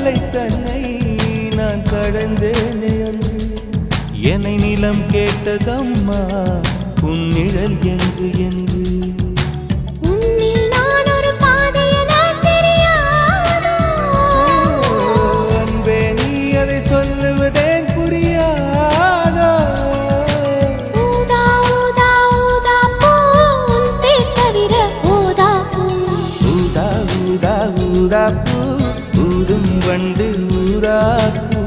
அலை தன்னை நான் கடந்தேனே அன்று என்னை நிலம் கேட்டதம்மா உன் நிழல் எங்கு என்று அன்பே நீ அதை சொல்லுவதேன் புரியாதோ ஊதா ஊதா பூ ஊதும் வண்டு ஊதா பூ